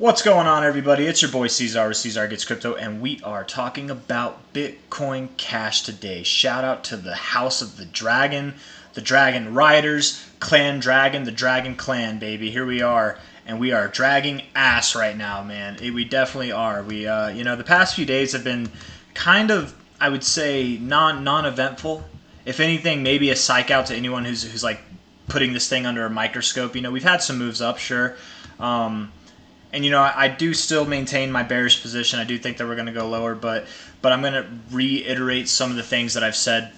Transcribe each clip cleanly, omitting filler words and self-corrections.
What's going on, everybody? It's your boy C-Zar with C-Zar Gets Crypto, and we are talking about Bitcoin Cash today. Shout out to the House of the Dragon Riders, Clan Dragon, the Dragon Clan, baby. Here we are, and we are dragging ass right now, man. We definitely are. We, the past few days have been kind of, I would say, non-eventful. If anything, maybe a psych out to anyone who's like putting this thing under a microscope. We've had some moves up, sure. And I do still maintain my bearish position. I do think that we're going to go lower, but I'm going to reiterate some of the things that I've said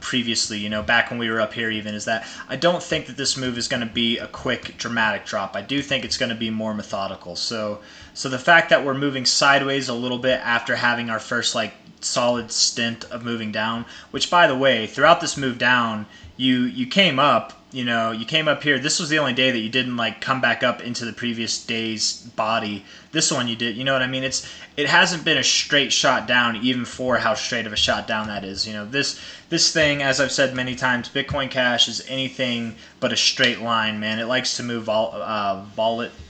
previously. Back when we were up here, even is that I don't think that this move is going to be a quick, dramatic drop. I do think it's going to be more methodical. So the fact that we're moving sideways a little bit after having our first solid stint of moving down, which by the way, throughout this move down, you came up. You came up here. This was the only day that you didn't come back up into the previous day's body. This one you did. You know what I mean? It hasn't been a straight shot down, even for how straight of a shot down that is. This thing, as I've said many times, Bitcoin Cash is anything but a straight line, man. It likes to move volatilely.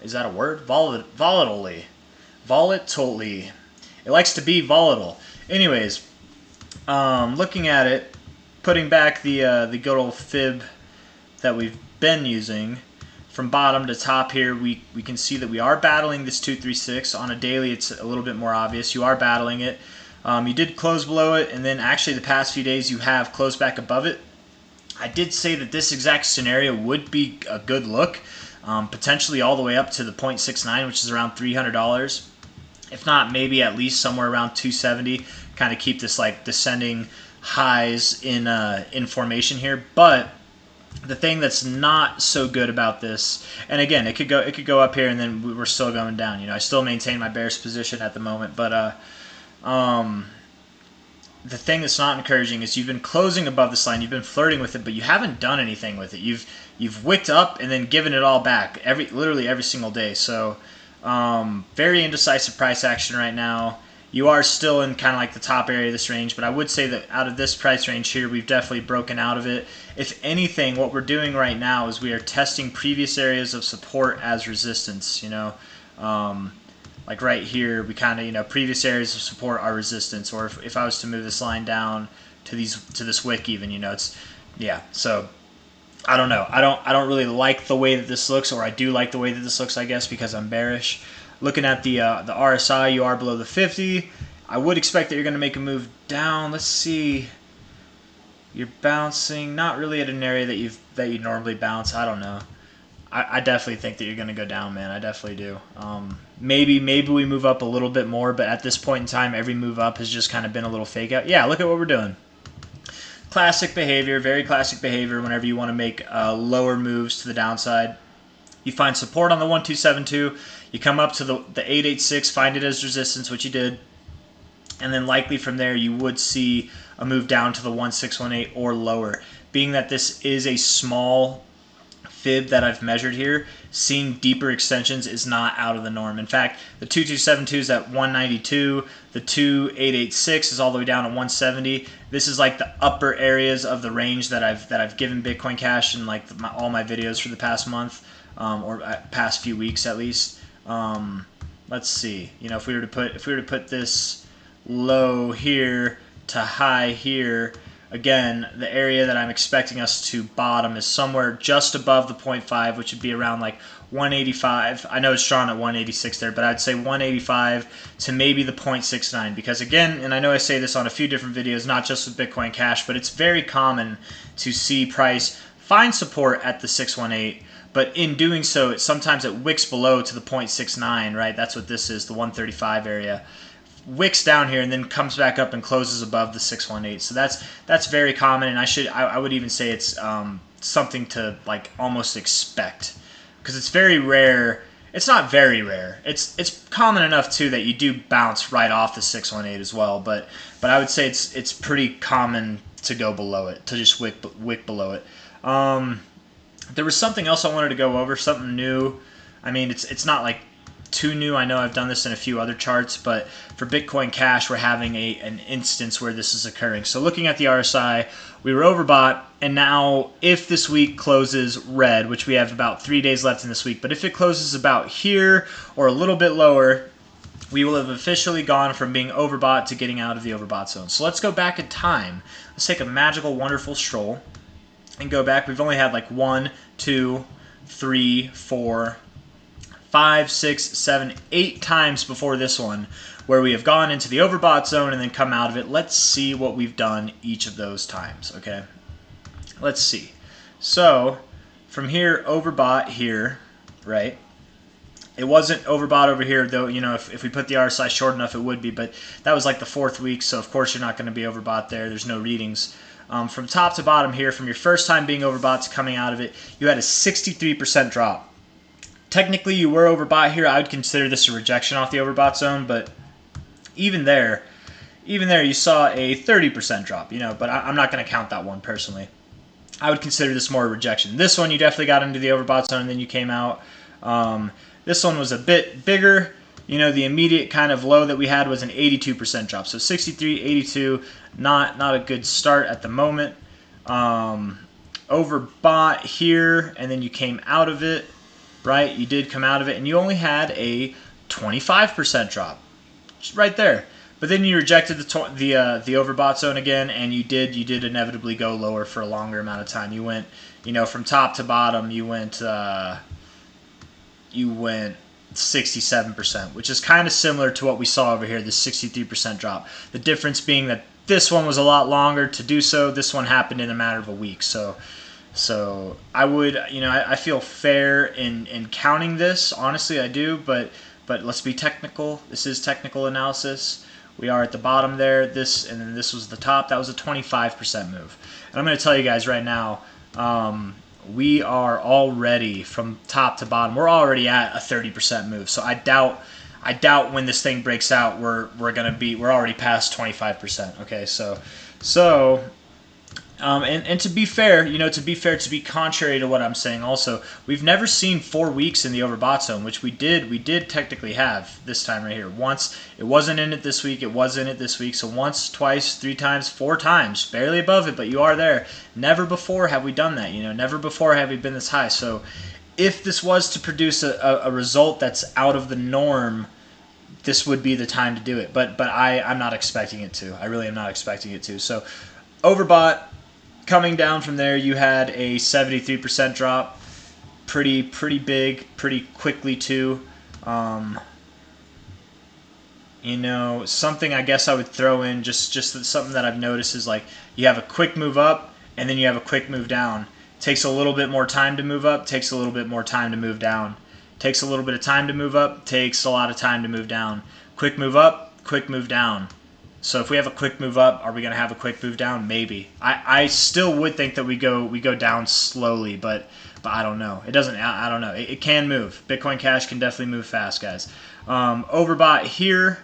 Is that a word? Volatilely. It likes to be volatile. Anyways. Looking at it, putting back the good old fib that we've been using from bottom to top here, we can see that we are battling this 236. On a daily, it's a little bit more obvious. You are battling it. You did close below it, and then actually the past few days you have closed back above it. I did say that this exact scenario would be a good look, potentially all the way up to the 0.69, which is around $300. If not, maybe at least somewhere around 270. Kind of keep this descending highs in formation here. But the thing that's not so good about this, and again, it could go up here and then we're still going down. I still maintain my bearish position at the moment, but the thing that's not encouraging is you've been closing above this line, you've been flirting with it, but you haven't done anything with it. You've wicked up and then given it all back literally every single day. So very indecisive price action right now. You are still in kind of the top area of this range, but I would say that out of this price range here, we've definitely broken out of it. If anything, what we're doing right now is we are testing previous areas of support as resistance. Like right here, we kind of, previous areas of support are resistance. Or if I was to move this line down to this wick even, yeah. So I don't know. I don't really like the way that this looks, or I do like the way that this looks, I guess, because I'm bearish. Looking at the RSI, you are below the 50. I would expect that you're going to make a move down. Let's see. You're bouncing, not really at an area that you normally bounce. I don't know. I definitely think that you're going to go down, man. I definitely do. Maybe we move up a little bit more, but at this point in time, every move up has just kind of been a little fake out. Yeah, look at what we're doing. Classic behavior, very classic behavior whenever you want to make lower moves to the downside. You find support on the 1272. You come up to the 886, find it as resistance, which you did. And then likely from there you would see a move down to the 1618 or lower. Being that this is a small fib that I've measured here, seeing deeper extensions is not out of the norm. In fact, the 2272 is at 192. The 2886 is all the way down at 170. This is the upper areas of the range that I've given Bitcoin Cash in all my videos for the past month. Or past few weeks at least. Let's see. If we were to put this low here to high here, again, the area that I'm expecting us to bottom is somewhere just above the 0.5, which would be around 185. I know it's drawn at 186 there, but I'd say 185 to maybe the 0.69, because again, and I know I say this on a few different videos, not just with Bitcoin Cash, but it's very common to see price find support at the 618. But in doing so, sometimes it wicks below to the 0.69, right? That's what this is, the 135 area. Wicks down here and then comes back up and closes above the 618. So that's very common, and I would even say it's something to almost expect, because it's very rare. It's not very rare. It's common enough too that you do bounce right off the 618 as well. But I would say it's pretty common to go below it, to just wick below it. There was something else I wanted to go over, something new. I mean, it's not too new. I know I've done this in a few other charts, but for Bitcoin Cash, we're having an instance where this is occurring. So looking at the RSI, we were overbought, and now if this week closes red, which we have about 3 days left in this week, but if it closes about here or a little bit lower, we will have officially gone from being overbought to getting out of the overbought zone. So let's go back in time. Let's take a magical, wonderful stroll and go back. We've only had like 1, 2, 3, 4, 5, 6, 7, 8 times before this one where we have gone into the overbought zone and then come out of it. Let's see what we've done each of those times, okay? Let's see. So from here, overbought here, right? It wasn't overbought over here, though. You know, if we put the RSI short enough, it would be. But that was like the 4th week, so of course you're not going to be overbought there. There's no readings. From top to bottom here, from your first time being overbought to coming out of it, you had a 63% drop. Technically, you were overbought here. I would consider this a rejection off the overbought zone, but even there you saw a 30% drop. You know, but I'm not going to count that one personally. I would consider this more a rejection. This one, you definitely got into the overbought zone and then you came out. This one was a bit bigger. You know, the immediate kind of low that we had was an 82% drop. So 63, 82, not a good start at the moment. Overbought here, and then you came out of it, right? You did come out of it, and you only had a 25% drop, just right there. But then you rejected the overbought zone again, and you did inevitably go lower for a longer amount of time. You went, you know, from top to bottom, you went 67%, which is kind of similar to what we saw over here, the 63% drop. The difference being that this one was a lot longer to do so. This one happened in a matter of a week. So I would, you know, I feel fair in counting this. Honestly, I do, but let's be technical. This is technical analysis. We are at the bottom there. And then this was the top. That was a 25% move. And I'm going to tell you guys right now, we are already from top to bottom. We're already at a 30% move. So I doubt when this thing breaks out, we're already past 25%. Okay, and to be fair, you know, to be contrary to what I'm saying, also, we've never seen 4 weeks in the overbought zone, which we did technically have this time right here. Once it wasn't in it this week, it was in it this week. So once, twice, 3 times, 4 times, barely above it, but you are there. Never before have we done that. You know, never before have we been this high. So if this was to produce a result that's out of the norm, this would be the time to do it. But I'm not expecting it to. I really am not expecting it to. So overbought. Coming down from there, you had a 73% drop, pretty big, pretty quickly too. You know, something I guess I would throw in, just something that I've noticed is like you have a quick move up and then you have a quick move down. Takes a little bit more time to move up, takes a little bit more time to move down. Takes a little bit of time to move up, takes a lot of time to move down. Quick move up, quick move down. So if we have a quick move up, are we going to have a quick move down? Maybe. I still would think that we go down slowly, but I don't know. It doesn't. I don't know. It can move. Bitcoin Cash can definitely move fast, guys. Overbought here,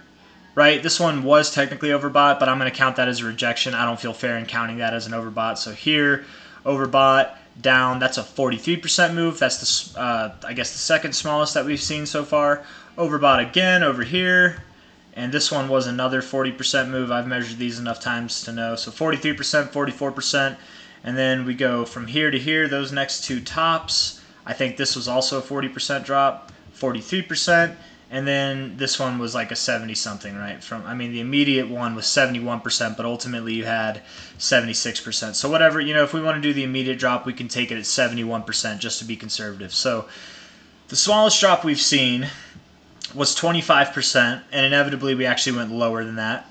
right? This one was technically overbought, but I'm going to count that as a rejection. I don't feel fair in counting that as an overbought. So here, overbought down. That's a 43% move. That's the I guess the second smallest that we've seen so far. Overbought again over here. And this one was another 40% move. I've measured these enough times to know. So 43%, 44%. And then we go from here to here, those next 2 tops. I think this was also a 40% drop, 43%. And then this one was like a 70-something, right? I mean, the immediate one was 71%, but ultimately you had 76%. So whatever, you know, if we want to do the immediate drop, we can take it at 71% just to be conservative. So the smallest drop we've seen was 25%, and inevitably we actually went lower than that.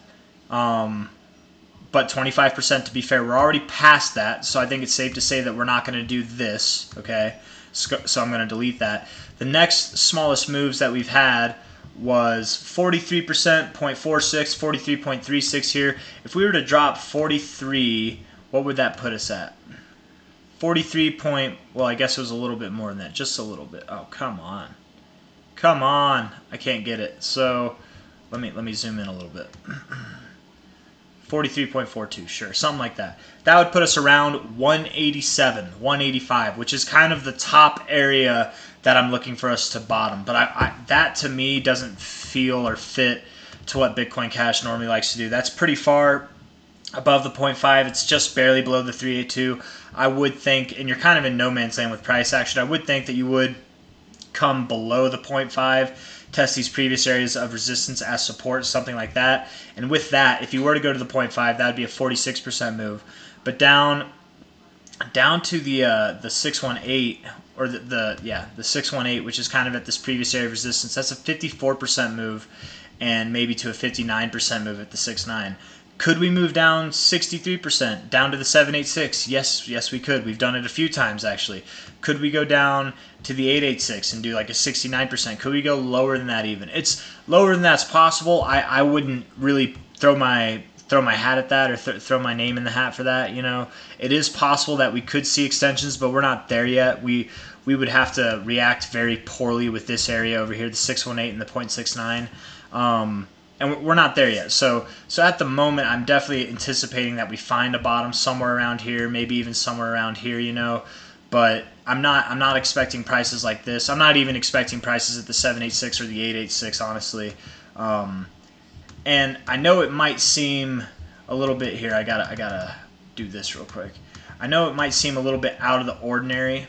But 25%, to be fair, we're already past that, so I think it's safe to say that we're not going to do this, okay? So I'm going to delete that. The next smallest moves that we've had was 43%, 0.46, 43.36 here. If we were to drop 43, what would that put us at? 43 well, I guess it was a little bit more than that, just a little bit. Oh, come on. Come on, I can't get it. So let me zoom in a little bit. 43.42, sure, something like that. That would put us around 187, 185, which is kind of the top area that I'm looking for us to bottom. But that to me doesn't feel or fit to what Bitcoin Cash normally likes to do. That's pretty far above the 0.5. It's just barely below the 382. I would think, and you're kind of in no man's land with price action, I would think that you would come below the 0.5, test these previous areas of resistance as support, something like that. And with that, if you were to go to the 0.5, that would be a 46% move. But down to the 618, or the 618, which is kind of at this previous area of resistance, that's a 54% move, and maybe to a 59% move at the 6.9. Could we move down 63%, down to the 786? Yes, we could. We've done it a few times, actually. Could we go down to the 886 and do like a 69%? Could we go lower than that even? It's lower than that's possible. I wouldn't really throw my hat at that, or throw my name in the hat for that. You know, it is possible that we could see extensions, but we're not there yet. We would have to react very poorly with this area over here, the 618 and the 0.69. And we're not there yet. So at the moment, I'm definitely anticipating that we find a bottom somewhere around here, maybe even somewhere around here, you know. But I'm not expecting prices like this. I'm not even expecting prices at the 786 or the 886, honestly. And I know it might seem a little bit here. I gotta do this real quick. I know it might seem a little bit out of the ordinary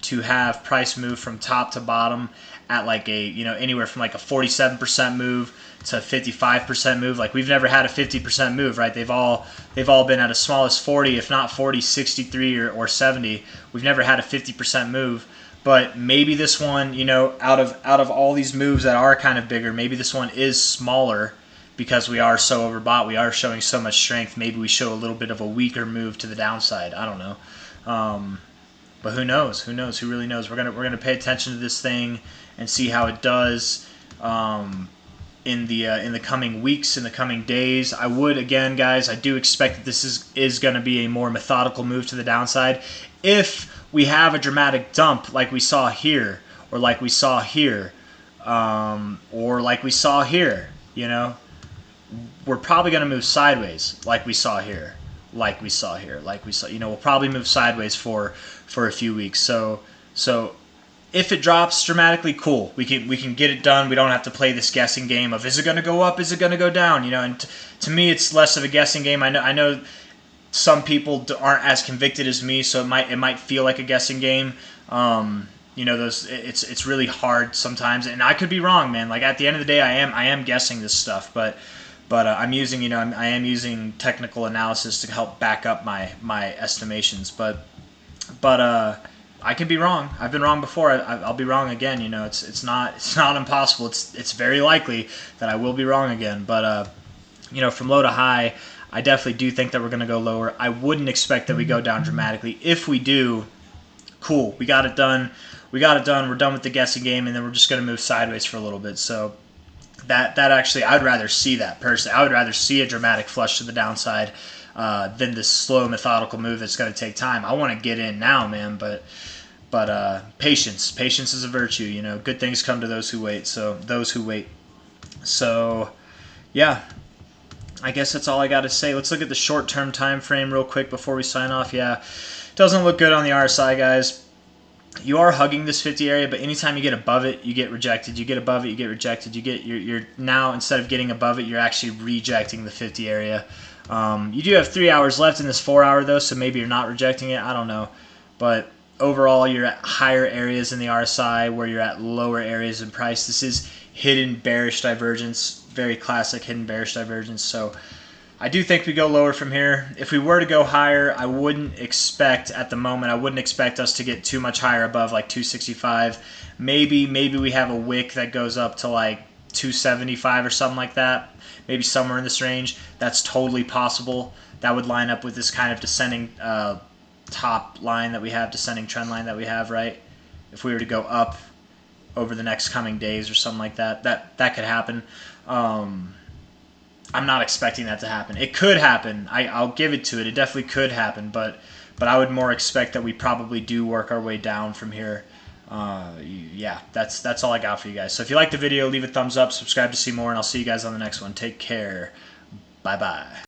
to have price move from top to bottom at like a, you know, anywhere from like a 47% move to 55% move. Like, we've never had a 50% move, right? They've all been at as small as 40, if not 40, 63 or 70. We've never had a 50% move. But maybe this one, you know, out of all these moves that are kind of bigger, maybe this one is smaller because we are so overbought. We are showing so much strength. Maybe we show a little bit of a weaker move to the downside. I don't know. But who knows? Who knows? Who really knows? We're gonna pay attention to this thing and see how it does in the coming weeks, in the coming days. I would, again, guys, I do expect that this is going to be a more methodical move to the downside. If we have a dramatic dump like we saw here, or like we saw here, or like we saw here, you know, we're probably going to move sideways like we saw here, like we saw here, like we saw, you know, we'll probably move sideways for a few weeks. So if it drops dramatically, cool. We can get it done. We don't have to play this guessing game of, is it going to go up? Is it going to go down? You know, and to me, it's less of a guessing game. I know some people aren't as convicted as me, so it might feel like a guessing game. You know, it's really hard sometimes, and I could be wrong, man. Like, at the end of the day, I am guessing this stuff, but I'm using, you know, I am using technical analysis to help back up my estimations, but I can be wrong. I've been wrong before. I'll be wrong again. You know, it's not impossible. It's very likely that I will be wrong again. But you know, from low to high, I definitely do think that we're going to go lower. I wouldn't expect that we go down dramatically. If we do, cool. We got it done. We're done with the guessing game, and then we're just going to move sideways for a little bit. So that actually, I'd rather see that personally. I would rather see a dramatic flush to the downside than this slow, methodical move that's going to take time. I want to get in now, man, but patience is a virtue. You know, good things come to those who wait. So yeah, I guess that's all I got to say. Let's look at the short-term time frame real quick before we sign off. Yeah, doesn't look good on the RSI, guys. You are hugging this 50 area, but anytime you get above it, you get rejected. You get above it, you get rejected. You're now, instead of getting above it, you're actually rejecting the 50 area. You do have 3 hours left in this 4 hour though, so maybe you're not rejecting it. I don't know, but overall, you're at higher areas in the RSI where you're at lower areas in price. This is hidden bearish divergence, very classic hidden bearish divergence. So I do think we go lower from here. If we were to go higher, I wouldn't expect, at the moment, I wouldn't expect us to get too much higher above like 265. Maybe we have a wick that goes up to like 275 or something like that. Maybe somewhere in this range. That's totally possible. That would line up with this kind of descending top line that we have, descending trend line that we have, right? If we were to go up over the next coming days or something like that, that could happen. I'm not expecting that to happen. It could happen. I'll give it to it. It definitely could happen, but I would more expect that we probably do work our way down from here. Yeah, that's all I got for you guys. So if you liked the video, leave a thumbs up, subscribe to see more, and I'll see you guys on the next one. Take care. Bye-bye.